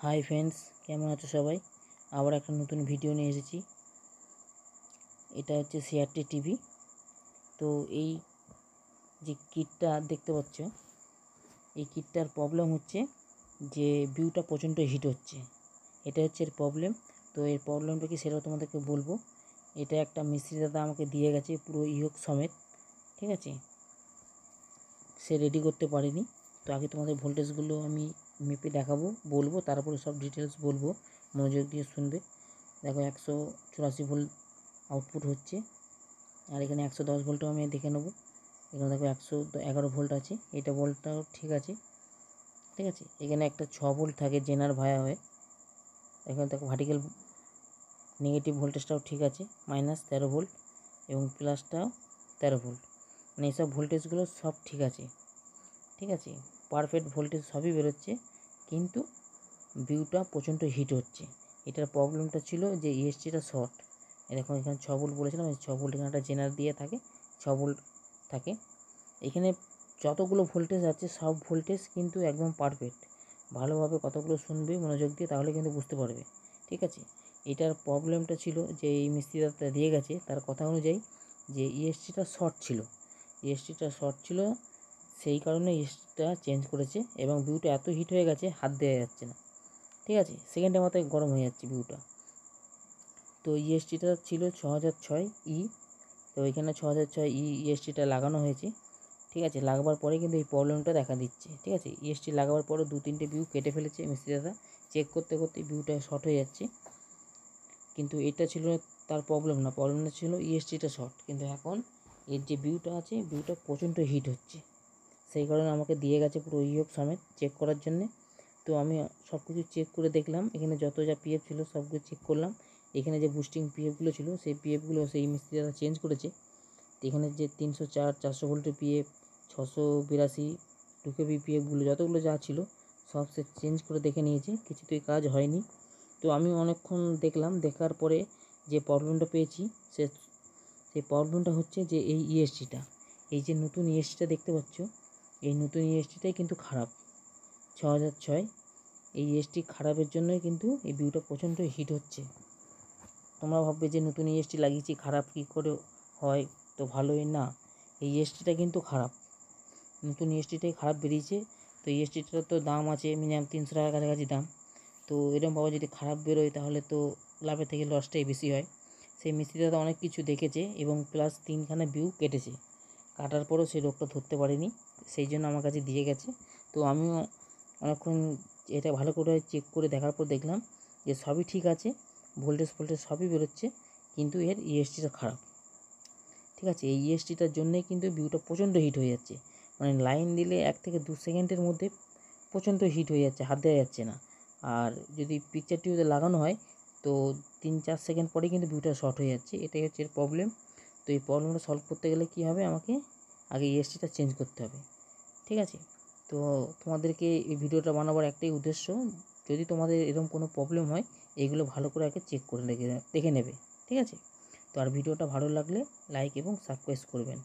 Hi friends, কেমন আছো সবাই? আবার একটা নতুন ভিডিও নিয়ে এসেছি। এটা হচ্ছে সিআরটি টিভি। তো এই যে কিটটা দেখতে পাচ্ছ, এই কিটটার প্রবলেম হচ্ছে যে ভিউটা প্রচণ্ড হিট হচ্ছে। এটা হচ্ছে এর প্রবলেম। তো এর প্রবলেমটা কি সেটা তোমাদেরকে বলবো। এটা একটা মিস্ত্রি দাদা আমাকে দিয়ে গেছে পুরো ইয়োগ সমেত, ঠিক আছে? সে রেডি করতে পারেনি। তো আগে তোমাদের ভোল্টেজগুলো আমি মেপে দেখাবো, বলবো, তারপরে সব ডিটেলস বলবো, মনোযোগ দিয়ে শুনবে। দেখো 184 ভোল্ট আউটপুট হচ্ছে, আর এখানে 110 ভোল্টও আমি দেখে নেবো। এখানে দেখো 111 ভোল্ট আছে, এটা ভোল্টটাও ঠিক আছে, ঠিক আছে। এখানে একটা 6 ভোল্ট থাকে জেনার ভায়া হয়ে। এখানে দেখো ভার্টিক্যাল নেগেটিভ ভোল্টেজটাও ঠিক আছে, -13 ভোল্ট, এবং প্লাসটাও 13 ভোল্ট। মানে এইসব ভোল্টেজগুলো সব ঠিক আছে, ঠিক আছে। পারফেক্ট ভোল্টেজ সবই বেরোচ্ছে, কিন্তু ভিউটা প্রচণ্ড হিট হচ্ছে। এটার প্রবলেমটা ছিল যে ইএসটিটা শর্ট। এরকম এখানে 6 ভোল্ট বলেছিলাম, এই 6 ভোল্ট এখানে একটা জেনার দিয়ে থাকে, 6 ভোল্ট থাকে। এখানে যতগুলো ভোল্টেজ আছে সব ভোল্টেজ কিন্তু একদম পারফেক্ট। ভালোভাবে কতগুলো শুনবে মনোযোগ দিয়ে, তাহলে কিন্তু বুঝতে পারবে, ঠিক আছে। এটার প্রবলেমটা ছিল যে এই মিস্ত্রি দাদা দিয়ে গেছে তার কথা অনুযায়ী যে ইএসটিটা শর্ট ছিল, সেই কারণে ইএসটিটা চেঞ্জ করেছে, এবং ভিউটা এত হিট হয়ে গেছে হাত দেওয়া যাচ্ছে না, ঠিক আছে। সেকেন্ডের মাথায় গরম হয়ে যাচ্ছে ভিউটা। তো ইএসটিটা ছিল 6006 ই। তো এখানে 6006 ই ইএসটিটা লাগানো হয়েছে, ঠিক আছে। লাগাবার পরে কিন্তু এই প্রবলেমটা দেখা দিচ্ছে, ঠিক আছে। ইএসটি লাগাবার পরে 2-3টে ভিউ কেটে ফেলেছে মিস্ত্রি দাদা, চেক করতে করতে ভিউটা শর্ট হয়ে যাচ্ছে। কিন্তু এটা ছিল তার প্রবলেম না, প্রবলেমটা ছিল ইএসটিটা শর্ট। কিন্তু এখন এর যে ভিউটা আছে, ভিউটা প্রচণ্ড হিট হচ্ছে, সেই কারণে আমাকে দিয়ে গেছে পুরো ইয়োগ সমেত চেক করার জন্যে। তো আমি সব কিছু চেক করে দেখলাম, এখানে যত যা পিএফ ছিল সব কিছু চেক করলাম। এখানে যে বুস্টিং পিএফগুলো ছিল সেই পিএফগুলো সেই মিস্ত্রি দাদা চেঞ্জ করেছে। তো এখানে যে 304 400 ভোল্টের পিএফ, 682 2KB পিএফগুলো যতগুলো যা ছিল সব সে চেঞ্জ করে দেখে নিয়েছে, কিছুতেই কাজ হয়নি। তো আমি অনেকক্ষণ দেখলাম, দেখার পরে যে প্রবলেমটা পেয়েছি সেই প্রবলেমটা হচ্ছে যে এই ইএসটিটা, এই যে নতুন ইএসটিটা দেখতে পাচ্ছ, এই নতুন ইএসটিটাই কিন্তু খারাপ। 6006 এই ইএসটি খারাপের জন্যই কিন্তু এই ভিউটা প্রচণ্ড হিট হচ্ছে। তোমরা ভাববে যে নতুন ইএসটি লাগিয়েছি, খারাপ কী করে হয়, তো ভালোই না। এই ইএসটিটা কিন্তু খারাপ, নতুন ইএসটিটাই খারাপ বেরিয়েছে। তো ইএসটিটার তো দাম আছে মিনিমাম 300 টাকার কাছাকাছি দাম। তো এরকমভাবে যদি খারাপ বেরোয় তাহলে তো লাভের থেকে লসটাই বেশি হয়। সেই মিস্ত্রি দাদা অনেক কিছু দেখেছে এবং প্লাস 3খানা ভিউ কেটেছে, কাটার পরেও সেই রোগটা ধরতে পারেনি, সেই জন্য আমার কাছে দিয়ে গেছে। তো আমিও অনেকক্ষণ এটা ভালো করে চেক করে দেখার পর দেখলাম যে সবই ঠিক আছে, ভোল্টেজ সবই বেরোচ্ছে, কিন্তু এর ইএসটিটা খারাপ, ঠিক আছে। এই ইএসটিটার জন্যই কিন্তু ভিউটা প্রচণ্ড হিট হয়ে যাচ্ছে। মানে লাইন দিলে 1 থেকে 2 সেকেন্ডের মধ্যে প্রচণ্ড হিট হয়ে যাচ্ছে, হাত দেওয়া যাচ্ছে না। আর যদি পিকচার টিউবে লাগানো হয় তো 3-4 সেকেন্ড পরেই কিন্তু ভিউটা শর্ট হয়ে যাচ্ছে, এটাই হচ্ছে এর প্রবলেম। তো এই প্রবলেমটা সলভ করতে গেলে কী হবে, আমাকে আগে ইএসটিটা চেঞ্জ করতে হবে, ঠিক আছে। তো তোমাদেরকে এই ভিডিওটা বানাবার একটাই উদ্দেশ্য, যদি তোমাদের এরকম কোনো প্রবলেম হয় এইগুলো ভালো করে আগে চেক করে দেখে নেবে, ঠিক আছে। তো আর ভিডিওটা ভালো লাগলে লাইক এবং সাবস্ক্রাইব করবেন।